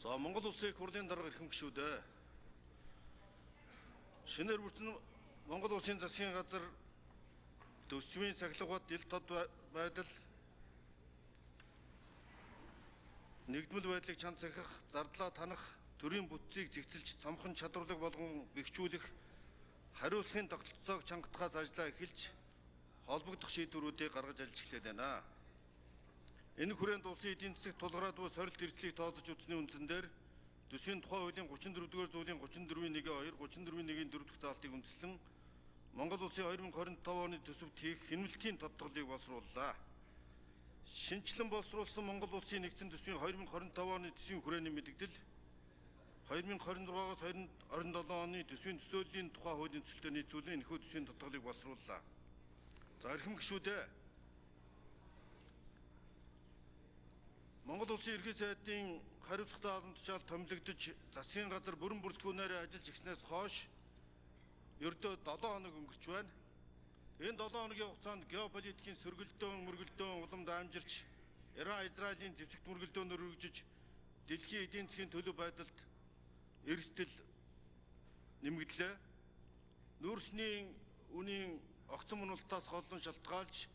За Монгол Улсын их хурлын дарга эрхэм гишүүдээ. Шинээр бүрдсэн Монгол Улсын засгийн газар төсвийн сахилгууд ил тод байдал, нэгдмэл байдлыг чанд захих, зардлаа танах, төрийн бүтцийг зэгцэлж цамхан чадварлаг болгон бэхжүүлэх, хариуцлагын тогтолцоог чангатахаас ажиллаа эхэлж холбогдох шийдвэрүүдийг гаргаж ажиллаж байна. Энэ хүрээнд улсын эдийн засагт тулгараад буй сорилт эрсдлийг тооцож үзсний үндсэн дээр төсвийн тухай хуулийн 34-р зүйлийн 34-1-2, 34-1-4 дахь заалтыг үндэслэн Монгол Улсын 2025 оны төсөвт хийх хяналтын тодтголыг боловсрууллаа. Шинжлэн боловсруулсан Монгол Улсын нэгдсэн төсвийн 2025 оны төсвийн хүрээний мэдэгдэл 2026-аас 2027 оны төсвийн төсөөллийн тухай хуулийн төсөлтөд нийцүүлэн энэхүү төсвийн тодтголыг боловсрууллаа. За эрхэм гишүүдээ, Монгол Улсын ерхий сайдын хариуцлагатай албан тушаал томилогдож засгийн газар бүрэн бүрэлдэхүүнээр ажиллаж ирснээс хойш ердөө 7 хоног өнгөрч байна. Энэ 7 хоногийн хугацаанд геополитикийн мөргөлдөөн улам даамжирч, Иран, Израилийн зэвсэгт мөргөлдөөнөөр үргэлжиж дэлхийн эдийн засгийн төлөв байдалд эрсдэл нэмэгдлээ. Нүүрсний үнийн огцон уналтаас голлон шалтгаалж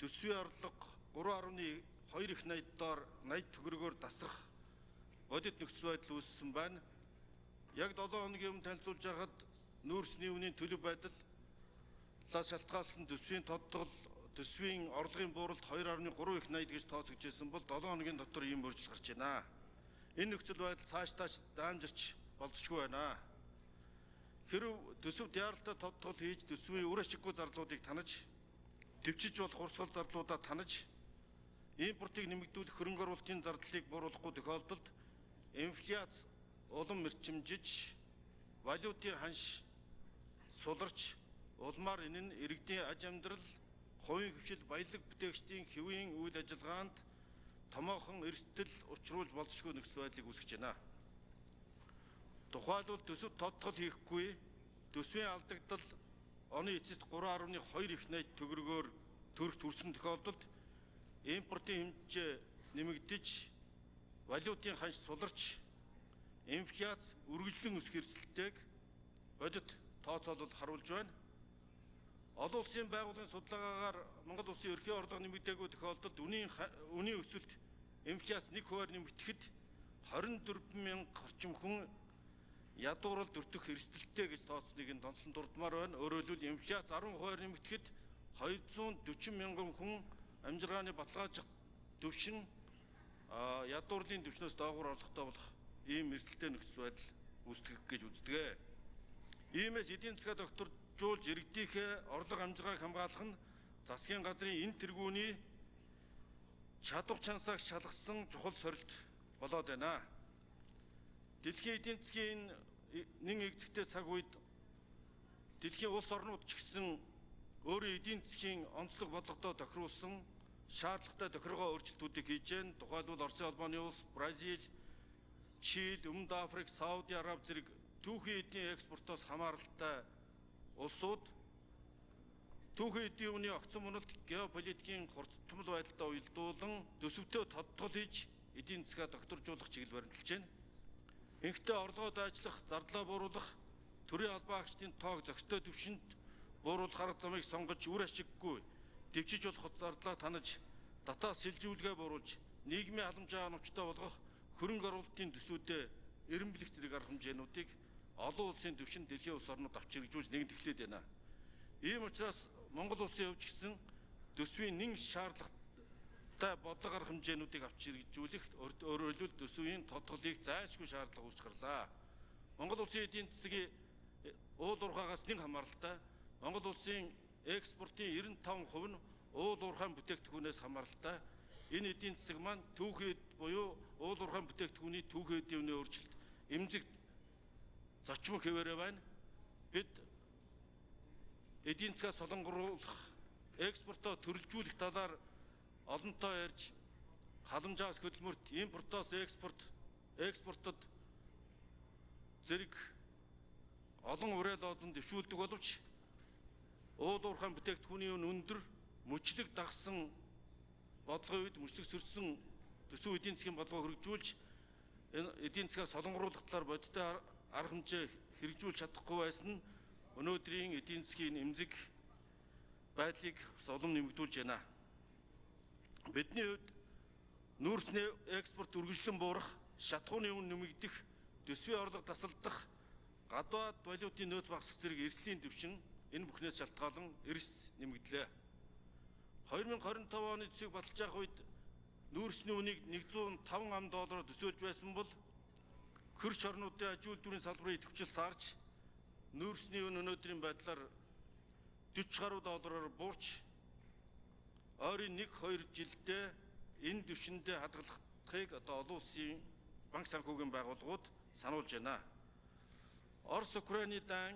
төсвийн орлого 3.2 их найдаар 80 төгрөгөөр тасрах бодит нөхцөл байдал үүссэн байна. Яг 7 хоногийн өмнө танилцуулж байхад нүүрсний үнийн төлөв байдал шалтгаалсан төсвийн тодтгол, төсвийн орлогын бууралт 2.3 их найд гэж тооцогдож байсан бол 7 хоногийн дотор ийм өөрчлөлт гарч байна. Энэ нөхцөл байдал цааш даамжирч болзошгүй байна. Хэрэв төсөвт яаралтай тодтгол хийж төсвийн үр ашиггүй зарлуудыг танаж, төвчиж болох урсгал зарлуудаа танаж, импортыг нэмэгдүүлэх хөрөнгө оруулалтын зардлыг бууруулахгүй тохиолдолд инфляц улам эрчимжиж, валютын ханш суларч, улмаар энэ нь иргэдийн аж амьдрал, хувийн хөвшил, баялаг бүтээгчдийн хэвийн үйл ажиллагаанд томоохон эрсдэл учруулж болзошгүй нөхцөл байдлыг үүсгэж байна. Тухайлбал төсөв тодтгол хийхгүй, төсвийн алдагдал оны эцэст 3.2 их найд төгрөгөөр төрсөн тохиолдолд импортын хэмжээ нэмэгдэж, валютын ханш суларч, инфляц үргэлжлэн өсөх эрсдэлтэйг бодит тооцоолол харуулж байна. Олон улсын байгууллагын судалгаагаар Монгол Улсын ерхий орлого нэмэгдээгүй тохиолдолд үнийн өсөлт инфляц 1% нэмэгдэхэд 24,000 орчим хүн ядууралд өртөх эрсдэлтэй гэж тооцныг нь тонцлон дурдмаар байна. Өөрөөр хэлбэл инфляц 10% нэмэгдэхэд 240,000 хүн амжиргааны баталгаажих төвшин ядуурлын төвшнөөс доогуур орлоготой болох ийм эрсдэлтэй нөхцөл байдал үүсгэх гэж үздэг. Иймээс эдийн засгаа докторжуулж иргэдийнхээ орлого амжиргааг хамгаалах нь засгийн газрын энэ тэргүүний чадвар чансааг шалгасан чухал сорилт болоод байна. Дэлхийн эдийн засгийн нэн эгзэгтэй цаг үед дэлхийн улс орнууд ч гэсэн өөрийн эдийн засгийн онцлог бодлогодоо тохируулсан шаардлагатай тохиргоо өөрчлөлтүүдийг хийж байна. Тухайлбал Оросын холбооны улс, Бразил, Чили, Өмнөд Африк, Сауди Араби зэрэг түүхийн эдийн экспортоос хамааралтай улсууд түүхийн эдийн үнийн огцон уналт, геополитикийн хурцтмал байдалтай уялдуулан төсөвтөө тодтгол хийж эдийн засгаа докторжуулах чиглэл баримталж байна. Инхдээ орлогоо дайчлах, зардлаа бууруулах, төрийн албаагчдын тоог зохистой түвшинд бууруулах арга замыг сонгож үр ашиггүй дэвшиж болох зардлаа танаж, татаа сэлжүүлгээ бууруулж, нийгмийн халамжаа оновчтой болгох хөрөнгө оруулалтын төслүүдэд эренблэх зэрэг арга хэмжээнүүдийг олон улсын түвшинд дэлхийн улс орнууд авч хэрэгжүүлж нэгэн тэглээд байна. Ийм учраас Монгол улсын хувьд ч гэсэн төсвийн нэн шаардлагатай бодлого арга хэмжээнүүдийг авч хэрэгжүүлэх, өөрөөр хэлбэл төсвийн тодтголыг зайлшгүй шаардлага үүсч гарлаа. Монгол улсын эдийн засгийн уул уурхаагаас нэг хамааралтай, Монгол улсын экспортын 95% нь уул уурхайн бүтээгдэхүүнээс хамааралтай. Энэ эдийн засаг маань түүхэд буюу уул уурхайн бүтээгдэхүүний түүхийн эдийн үнийн өөрчлөлт эмзэг зочмог хэвээрээ байна. Бид эдийн засгаа солонгоруулах, экспортоо төрөлжүүлэх талаар олонтоо ярьж, халамжаас хөдөлмөрт, импортоос экспортод зэрэг олон ураа лоозон дэвшүүлдэг боловч уул уурхайн бүтээгдэхүүний өндөр мөчлөг дагсан бодлогын үед мөчлөг сөрсөн төсөв эдийн засгийн бодлого хөргөжүүлж энэ эдийн засгаа солонгоруулах талаар бодиттой арга хэмжээ хэрэгжүүлж чадахгүй байсан нь өнөөдрийн эдийн засгийн эмзэг байдлыг улам нэмэгдүүлж байна. Бидний хувьд нүүрсний экспорт үргэлжлэн буурах, шатхууны үн нэмэгдэх, төсвийн орлого тасалдах, гадаад валютын нөөц багасах зэрэг эрсдлийн түвшин энэ бүхнээс шалтгаалan эрс нэмэгдлээ. 2025 оны төсвийг баталж авах үед нүүрсний үнийг $105 төсөөлж байсан бол хөрш орнуудын аж үйлдвэрийн салбарын идэвхжил саарч нүүрсний үн өнөөдрийн байдлаар $40 буурч ойрын 1-2 жилдээ энэ түвшиндээ хадгалахыг олон улсын банк санхүүгийн байгууллагууд сануулж байна. Орос Украины дан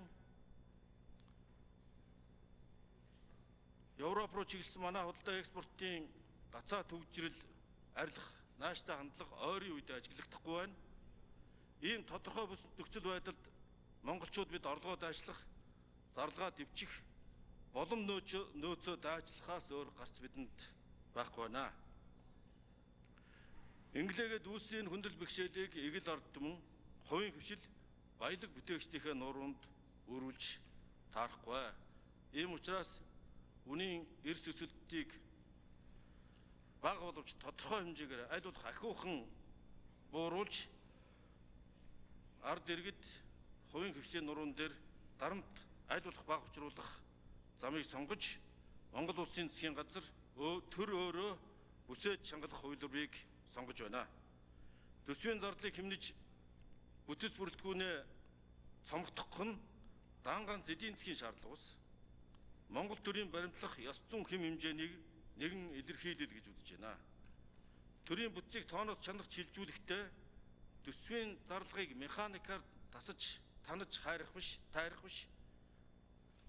Европ руу чиглэсэн манай худалдаа экспортын гацаа төвжирэл арилах нааштай хандлага ойрын үед ажиглагдахгүй байна. Ийм тодорхой бус нөхцөл байдалд монголчууд бид орлогоо дайшлах, зарлага дэвчих, болом нөөцөө дайжлахаас өөр гарц бидэнд байхгүй байна. Инглигээд үүслийн хүндэл бэрхшээлийг эгэл ард түмэн хувийн хвшил баялаг бүтээгчдийнхээ нуруунд өрүүлж таарахгүй. Ийм учраас үнийн эрс өсөлтийг бага боловч тодорхой хэмжээгээр аль болох ахиухан бууруулж ард иргэд хувийн хвшлийн нуруун дээр дарамт аль болох бага учруулах замыг сонгож Монгол улсын засгийн газар төр өөрөө бүсэд чангалах хувилбарыг сонгож байна. Төсвийн зардлыг хэмнэж бүтэц бүрэлдэхүүнээ цомгдох нь дан ганц эдийн засгийн шаардлага ус. Монгол төрийн баримтлах ёс зүйн хэм хэмжээнийг нэгэн илэрхийлэл гэж үзэж байна. Төрийн бүтцийг тооноос чанарт шилжүүлэхдээ төсвийн зарлагыг механикаар тасаж танаж хайрах биш, тайрах биш.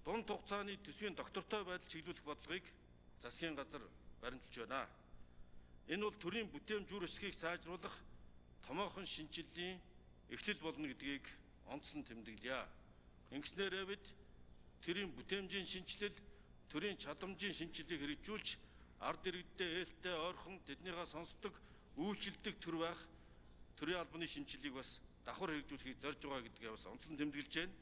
Дунд хугацааны төсвийн доктортой байдал чиглүүлэх бодлогыг засгийн газар баримталж байна. Энэ бол төрийн бүтээмж үр ашгийг сайжруулах томоохон шинжиллийн эхлэл болно гэдгийг онцлон тэмдэглэе. Ингэснээрээ бид төрийн бүтээмжийн шинжилэл, төрийн чадамжийн шинжилгээг хэрэгжүүлж ард иргэддээ ээлтэй ойрхон тэднийгээ сонсдог, үйлчилдэг төр байх төрийн албаны шинжилгээг бас давхар хэрэгжүүлэхийг зорж байгаа гэдгээ бас онцлон тэмдэглэж байна.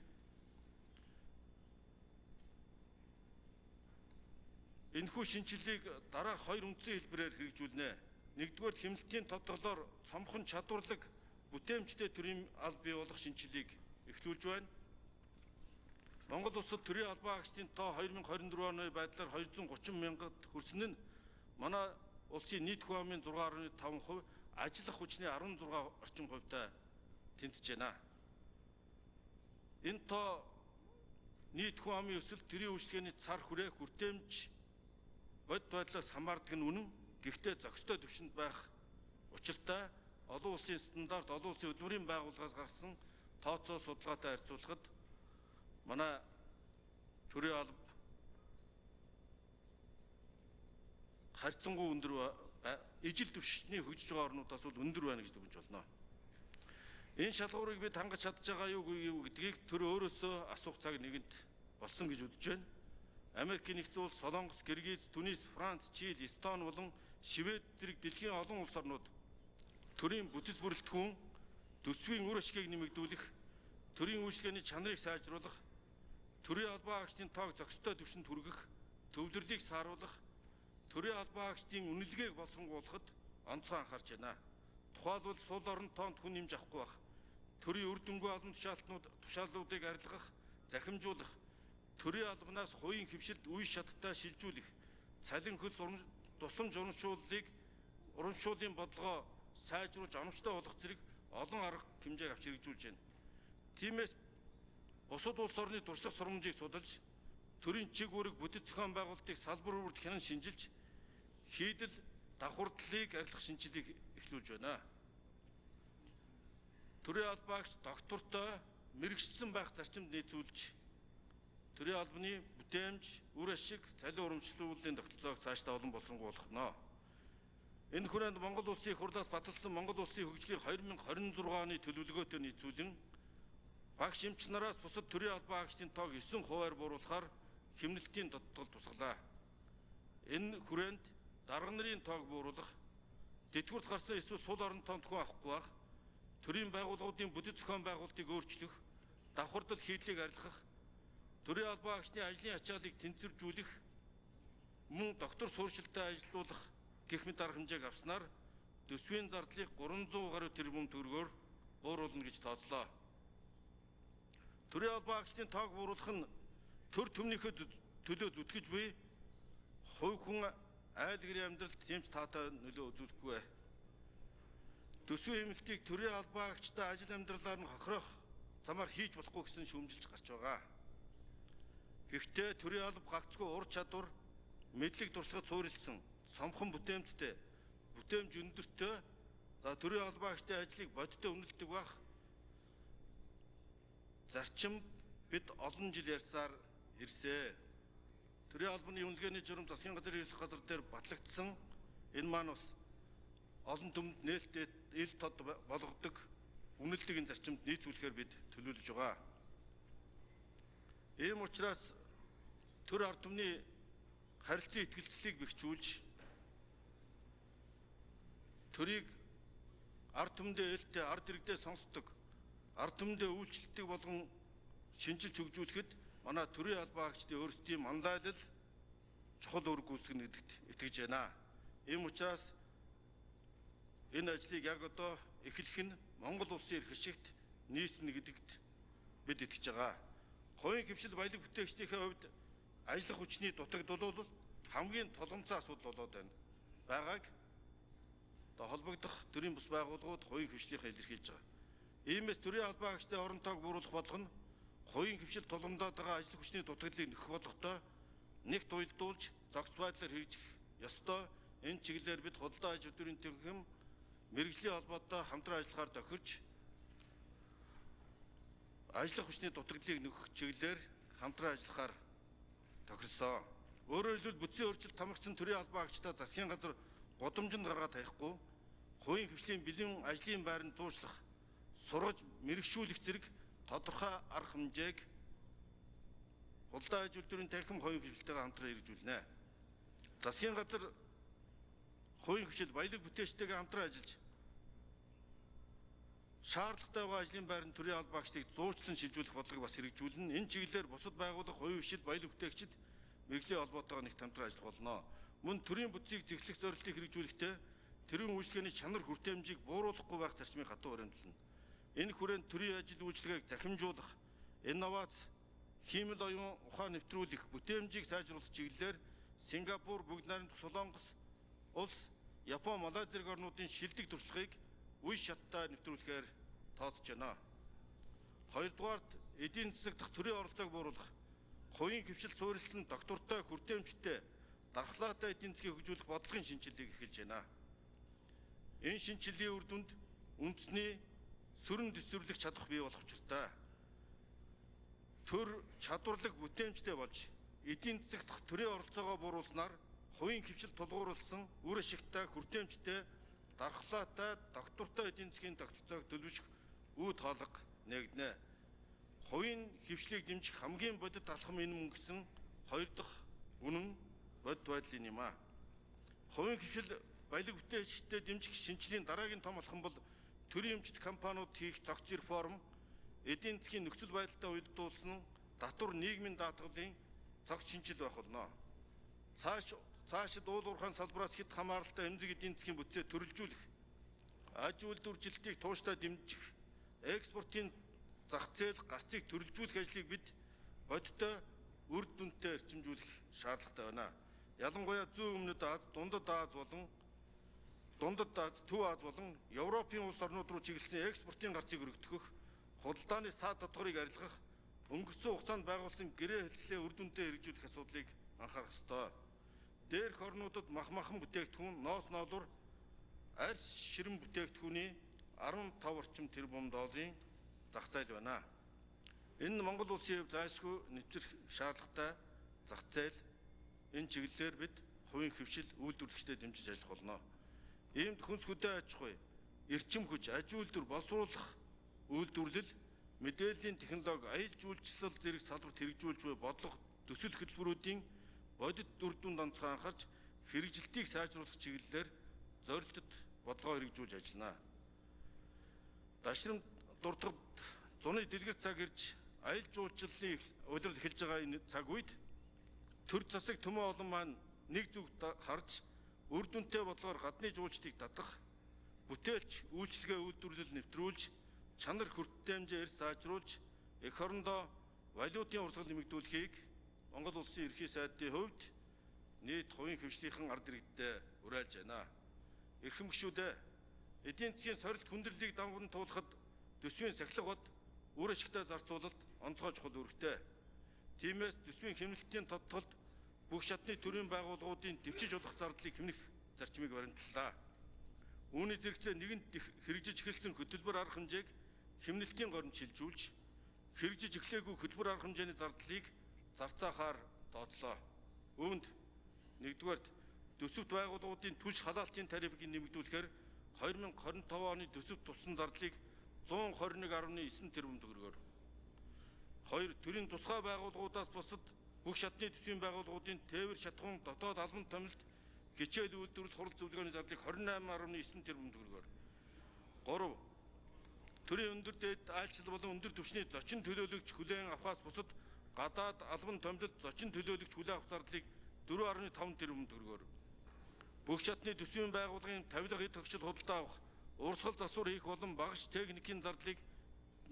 Энэхүү шинжилгээг дараах 2 үндсэн хэлбэрээр хэрэгжүүлнэ. Нэгдүгээр хэмнэлтийн тодголоор цомхон чадварлаг бүтээмжтэй төрийн алба бий болох шинжилгээг эхлүүлж байна. Монгол улсад төрийн албан хаагчдын тоо 2024 оны байдлаар 230 мянгад хүрсэн нь манай улсын нийт хүн амын 6.5%, ажиллах хүчний 16 орчим хувьтай тэнцэж байна. Энэ тоо нийт хүн амын өсөлт, төрийн үйлчлэгээний цар хүрээ, хүртээмж бод байдлаас хамаардаг нь үнэн. Гэхдээ зохистой түвшинд байх учиртай олон улсын стандарт, олон улсын хөдөлмөрийн байгууллагаас гарсан тооцоо судалгаатай харьцуулахад манай төрийн алба харьцангуй өндөр, ижил түвшний хөгжиж байгаа орнуудаас бол өндөр байна гэж дүгнэж болно. Энэ шалгуурыг бид хангаж чадж байгаа юу гэдгийг төр өөрөөсөө асуух цаг нэгэнт болсон гэж үзэж байна. Америкийн нэгдсэн улс, Солонгос, Киргиз, Түнис, Франц, Чили, Эстони болон Швед зэрэг дэлхийн олон улс орнууд төрийн бүтэц бүрэлдэхүүн, төсвийн үр ашгийг нэмэгдүүлэх, төрийн үйлчлэгээний чанарыг сайжруулах, төрийн албан хаагчдын тоог зохистой түвшинд хүргэх, төвлөрлийг сааруулах, төрийн албан хаагчдын үнэлгээг боловсронгуулахад онцгой анхаарч байна. Тухайлбал сул орон тоонд хүн нэмж авахгүй байх, төрийн үр дүнгүй албан тушаалуудыг арилгах, захимжуулах, төрийн албанаас хувийн хвшилд үе шаттай шилжүүлэх, цалин хөлс тусламж урамшууллын бодлогоо сайжруулж оновчтой болох зэрэг олон арга хэмжээг авч хэрэгжүүлж байна. Тиймээс бусад улс орны туршлага сургамжийг судалж, төрийн чиг үүрэг бүтэц зохион байгуулалтыг салбар бүрд хянан шинжилж, хийдэл давхардлыг арилгах шинжилгээг эхлүүлж байна. Төрийн албаагч доктортой мэрэгчсэн байх зарчимд нийцүүлж, төрийн албаны бүтээмж, үр ашиг, цалин урамшууллын тогтолцоог цаашдаа олон боловсронгуулах нь. Энэ хүрээнд Монгол улсын их хурлаас баталсан Монгол улсын хөгжлийн 2026 оны төлөвлөгөөтэй нийцүүлэн багш эмч нараас бусад төрийн албан хаагчдын тоог 9% бууруулахаар хэмнэлтийн дотгол тусгалаа. Энэ хүрээнд дарга нарын тоог бууруулах, тэтгэврт гарсан эсвэл сул орон тоонд хүн авахгүй байх, төрийн байгууллагуудын бүтэц зохион байгуулалтыг өөрчлөх, давхардал хийдлийг арилгах, төрийн албан агчны ажлын ачааллыг тэнцвэржүүлэх, мөн доктор суурьшилтаа ажилуулах гэх мэт арга хэмжээг авснаар төсвийн зардлыг 300 гаруй тэрбум төгрөгөөр бууруулна гэж тооцлоо. Төрийн албан агчдын тоог бууруулах нь төр төмнийхөө төлөө зүтгэж буй хувь хүн айл гэрийн амьдралд тэмч таатай нөлөө үзүүлэхгүй. Төсвийн хэмнэлтийг төрийн албан агчдаа ажил амьдралаар нь хохирох замаар хийж болохгүй гэсэн шүүмжилж гарч байгаа. Гэхдээ төрийн алба гагцгүй ур чадвар, мэдлэг туршлагад суурилсан сомхон бүтээмжтэй, бүтээмж өндөртэй, за төрийн албан агчдын ажлыг бодиттой үнэлдэг бах зарчим бид олон жил ярьсаар ирсэн. Төрийн албаны үнэлгээний журам засгийн газрын эрхлэх газар дээр батлагдсан энэ маань бас олон түмэнд нээлттэй ил тод болгодог үнэлдэг энэ зарчимд нийцүүлэхээр бид төлөвлөж байгаа. Ийм учраас төр ард түмний харилцан итгэлцлийг бэхжүүлж төрийг ард түмэндээ ээлтэй, ард иргэдээ сонсдог, ард түмэндээ үйлчлдэг болгон шинжилж хөгжүүлэхэд манай төрийн албан агчдын өөрсдийн манлайлал чухал үүрэг гүйцэтгэнэ гэдэгт итгэж байна. Ийм учраас энэ ажлыг яг одоо эхлэх нь Монгол улсын эрх ашигт нийцнэ гэдэгт бид итгэж байгаа. Хувийн хэмжил баялаг бүтээгчдийнхээ хувьд ажиллах хүчний дутагдвал хамгийн тулгымцсан асуудал болоод байна. Байгааг холбогдох төрийн бус байгууллагууд хувийн хэмжлийнхээ илэрхийлж байгаа. Иймээс төрийн албан агчдын орон тоог бууруулах бодлого нь хувийн хэмжил тулгамдаад байгаа ажиллах хүчний дутагдлыг нөхөх бодлоготой нэгт уялдуулж зохис байдлаар хэрэгжих ёстой. Энэ чиглэлээр бид худалдаа аж үйлдвэрийн тэнхим мэргэжлийн холбоотой хамтран ажиллахаар тохирч ажиллах хүчний дутагдлыг нөхөх чиглэлээр хамтран ажиллахаар тохирсон. Өөрөөр хэлбэл бүтцийн өөрчлөлт хамрагдсан төрийн албан агчдаа засгийн газар гудамжинд гаргаад таяхгүй, хувийн хэмжлийн бэлэн ажлын байранд зуушлах, сургаж мэрэгшүүлэх зэрэг тодорхой арга хэмжээг худалдаа аж үйлдвэрийн танхим хувийн хэмжлэлтэйгээ хамтран хэрэгжүүлнэ. Засгийн газар хувийн хэмжил баялаг бүтээчтэйгээ хамтран ажиллаж шаардлагатай байгаа ажлын байранд төрийн албан агчдыг зуучлан шилжүүлэх бодлогыг бас хэрэгжүүлнэ. Энэ чиглэлээр бусад байгууллага хувийн хэмжил баялаг бүтээчид мэргэжлийн холбоотойгоо нэгт хамтран ажиллах болно. Мөн төрийн бүтцийг зэглэх зорилтыг хэрэгжүүлэхдээ тэрийн үйлчлэгээний чанар хүртээмжийг бууруулахгүй байх зарчмыг хатуу баримтлана. Энэ хүрээнд төрийн ажил үйлчилгээг захимжуулах, инновац, хиймэл оюун ухаан нэвтрүүлэх, бүтээмжийг сайжруулах чиглэлээр Сингапур, Бүгд найрамдах Солонгос улс, Япон, Малайз зэрэг орнуудын шилдэг туршлагыг үе шаттай нэвтрүүлэхээр тооцож байна. Хоёрдугаард эдийн засаг дахь төрийн оролцоог бууруулах, хувийн хэмжил суурилсан доктортой, хүртээмжтэй, дархлаатай эдийн засгийг хөгжүүлэх бодлогын шинжилгээг эхэлж байна. Энэ шинжилгээний үр дүнд үндэсний сүрэн дэвсгэрлэх чадах бий болох учиртай. Төр чадварлаг бүтээмжтэй болж эдийн засаг дахь төрийн оролцоогоо бууруулснаар хувийн хэмжил тулгуурласан үр ашигтай, хүртээмжтэй, дархлаатай, доктортой эдийн засгийн тогтолцоог төлөвшөх үүд хоолго нээгдэнэ. Хувийн хэмжлийг дэмжих хамгийн бодит алхам энэ мөн гэсэн хоёр дахь үнэн бодит байдлын юм а. Хувийн хэмжил баялаг бүтээчтэй дэмжих шинжилгээний дараагийн том алхам бол төрийн эмчит компаниуд хийх зохиц реформ, эдийн засгийн нөхцөл байдалтай уялдуулсан татвар нийгмийн даатгалын зохиц шинжил байх болно. Цаашид уул уурхайн салбараас хэд хамааралтай эмзэг эдийн засгийн бүтцээ төрөлжүүлэх, аж үйлдвэржилтийг тууштай дэмжих, экспортын зах зээл гарцыг төрөлжүүлэх ажлыг бид бодиттой үр дүнтэй эрчимжүүлэх шаардлагатай байна. Ялангуяа зүүн өмнөд Аз, Дундад Аз, Төв Аз болон Европын улс орнууд руу чиглэсэн экспортын гарцыг өргөдөх, худалдааны саад татварыг арилгах, өнгөрсөн хугацаанд байгуулсан гэрээ хэлцлээ үр дүнтэй хэрэгжүүлэх асуудлыг анхаарах ёстой. Дээрх орнуудад махан бүтээгдэхүүн, ноос ноолуур, арьс ширэн бүтээгдэхүүний 15 орчим тэрбум долларын зах зээл байна. Энэ Монгол улсын хувьд зайлшгүй нэвтрэх шаардлагатай зах зээл. Энэ чиглэлээр бид хувийн хэмжил үйлдвэрлэгчдэд дэмжиж ажиллах болно. Иймд хүнс хөдөө аж ахуй, эрчим хүч, аж үйлдвэр боловсруулах үйлдвэрлэл, мэдээллийн технологи, аялал жуулчлал зэрэг салбарт хэрэгжүүлж буй бодлого төсөл хөтөлбөрүүдийн бодит үр дүнд онцгой анхаарч хэрэгжилтийг сайжруулах чиглэлээр зорилттой бодлогоо хэрэгжүүлж ажиллана. Ташрамт дуртагд зуны дэлгэр цаг ирж аялал жуулчлалын улирал эхэлж байгаа энэ цаг үед төр засаг төмөн олон маань нэг зүг харж үр дүнтэй бодлогоор гадны жуулчдыг татах, бүтээлч үйлчлэгээ үйлдвэрлэл нэвтрүүлж, чанар хүрттэй хэмжээ эрс заажруулж, эх орондоо валютын урсгал нэмэгдүүлэхийг Монгол улсын ерхий сайдын хувьд нийт хувийн хвшлийнхэн ард иргэдтэй уриалж байна. Эрхэм гишүүдээ, эдийн засгийн сорилт хүндрэлийг даван туулахад төсвийн сахилга бод үр ашигтай зарцуулалт онцгой чухал үүрэгтэй. Тиймээс төсвийн хэмнэлтийн тодтолд бүх шатны төрийн байгууллагуудын дэвшиж болох зардлыг хэмнэх зарчмыг баримтлалаа. Үүний зэрэгцээ нэгэнт хэрэгжиж эхэлсэн хөтөлбөр арга хэмжээг хэмнэлтийн горонд шилжүүлж, хэрэгжиж эхлээгүй хөтөлбөр арга хэмжээний зардлыг зарцаахаар тооцлоо. Үүнд нэгдүгээрт төсөвт байгууллагуудын түлш халаалтын тарифыг нэмэгдүүлэхээр 2025 оны төсөвт туссан зардлыг 121.9 тэрбум төгрөгөөр. 2. Төрийн тусгай байгууллагуудаас бусад бүх шатны төсвийн байгууллагуудын тээвэр шатхуун дотоод албан томилт хичээл үйлдвэрлэл хурал зөвлөгөөний зардлыг 28.9 тэрбум төгрөгөөр. 3. Төрийн өндөр дээд айлчлал болон өндөр түвшний зочин төлөөлөгч хүлээн авахаас бусад гадаад албан томилолт зочин төлөөлөгч хүлээн авах зардлыг 4.5 тэрбум төгрөгөөр. Бүх шатны төсвийн байгууллагын 50 дахь эд тогтчил худалдаа авах, урсгал засвар хийх болон багш техникийн зардлыг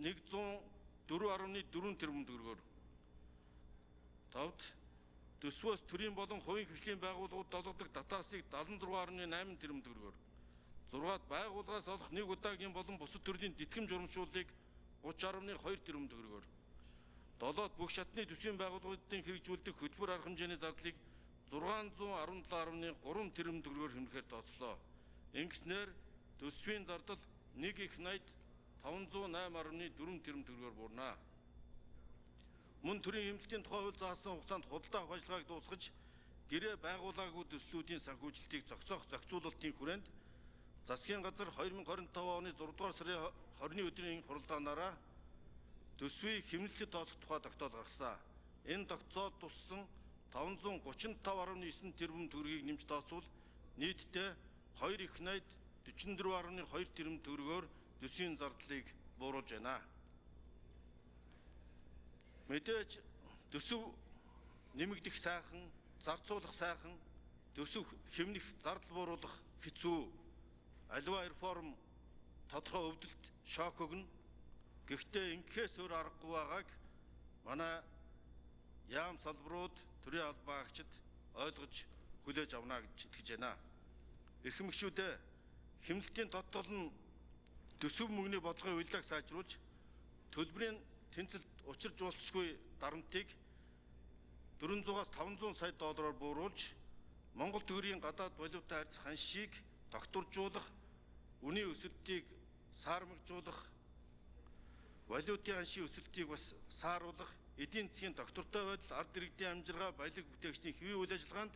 104.4 тэрбум төгрөгөөр. 5. Төсвөөс төрийн болон хувийн хвшлийн байгууллагууд долгодог татаасыг 76.8 тэрбум төгрөгөөр. 6. Байгууллагаас олох нэг удаагийн болон бусад төрлийн тэтгэм журамшууллыг 30.2 тэрбум төгрөгөөр. 7. Бүх шатны төсвийн байгууллагуудын хэрэгжүүлдэг хөтөлбөр арга хэмжээний зардлыг 617.3 тэрбум төгрөгөөр хэмнэхээр тооцлоо. Ингэснээр төсвийн зардал 1 их найд 508.4 тэрбум төгрөгөөр буурна. Мөн төрийн хэмнэлтийн тухай хууль заасан хугацаанд худалдаа авах ажиллагааг дуусгаж, гэрээ байгуулаагүй төслүүдийн санхүүжилтийг зогсоох зохицуулалтын хүрээнд засгийн газар 2025 оны 6 дугаар сарын 20-ны өдрийн хуралдаанаараа төсвийн хэмнэлтэд тооцох тухай тогтоол гаргасан. Энэ тогтоол туссан 535.9 тэрбум төгрөгийг нэмж тооцвол нийтдээ 2 их найд 44.2 тэрбум төгрөгөөр төсвийн зардлыг бууруулж байна. Мэдээж төсөв нэмэгдэх сайхан, зарцуулах сайхан, төсөв хэмнэх, зардал бууруулах хэцүү. Аливаа реформ тодорхой өвдөлт шок өгнө. Гэхдээ ингэхээс өөр аргагүй байгааг манай яам салбарууд, төрийн албаагчид ойлгож хүлээж авна гэж итгэж байна. Эрхэм гишүүдээ, хэмнэлтийн тодтол нь төсөв мөнгөний бодлогын уялдааг сайжруулж, төлбөрийн тэнцэлд учирж болшгүй дарамтыг 400-аас 500 сая доллараар бууруулж, Монгол төгрөгийн гадаад валютаа харьцах ханшийг тогтворжуулах, үнийн өсөлтийг саармагжуулах, валютын ханшийн өсөлтийг бас сааруулах, эдийн засгийн доктортой байдал, ард иргэдийн амжиргаа, баялаг бүтээгчдийн хэвийн үйл ажиллагаанд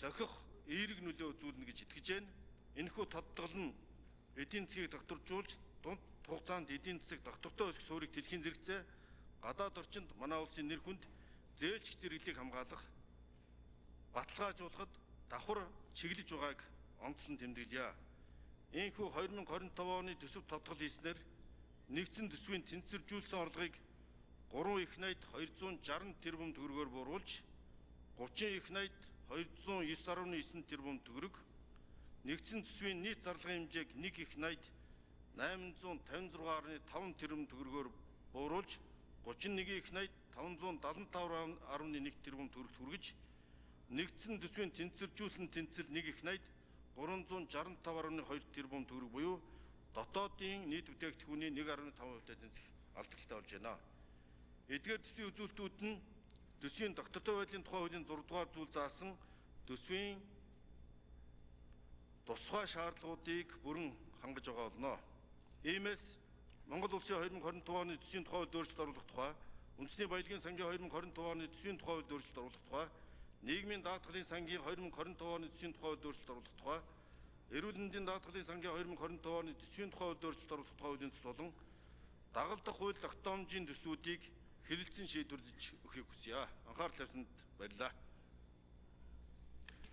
зохих эерэг нөлөө үзүүлнэ гэж итгэж байна. Энэхүү тодтол нь эдийн засгийг докторжуулж, дунд хугацаанд эдийн засаг доктортой өсөх суурийг дэлхийн зэрэгцээ, гадаад орчинд манай улсын нэр хүнд зээлч зэрэглийг хамгаалах, баталгаажуулахад давхар чиглэж байгааг онцлон тэмдэглэе. Ийхүү 2025 оны төсөв тодтол хийснээр нэгдсэн төсвийн тэнцвэржүүлсэн орлогыг 3 их найд 260 тэрбум төгрөгөөр бууруулж, 30 их найд 209.9 тэрбум төгрөг, нэгдсэн төсвийн нийт зарлагын хэмжээг 1 их найд 856.5 тэрбум төгрөгөөр бууруулж, 31 их найд 575.1 тэрбум төгрөгт хүргэж, нэгдсэн төсвийн тэнцвэржүүлсэн тэнцэл 1 их найд 365.2 тэрбум төгрөг буюу дотоодын нийт бүтээгдэхүүний 1.5% тэнцэх алдагтай болж байна. Эдгээр төсвийн үзүүлэлтүүд нь төсвийн доктортой байдлын тухай хуулийн 6 дугаар зүйл заасан төсвийн тусгай шаардлагуудыг бүрэн хангаж байгаа болно. Иймээс Монгол улсын 2025 оны төсвийн тухай хууль өөрчлөлт оруулах тухай, үндэсний баялагын сангийн 2025 оны төсвийн тухай хууль өөрчлөлт оруулах тухай, нийгмийн даатгалын сангийн 2025 оны төсвийн тухай хууль өөрчлөлт оруулах тухай, эрүүл мэндийн даатгалын сангийн 2025 оны төсвийн тухай хууль өөрчлөлт оруулах тухай хуулийн төсөл болон дагалдах хууль тогтоомжийн төслүүдийг хэлэлцэн шийдвэрлэж өгөхийг хүсье. Анхаарал тавьсанд баярлалаа.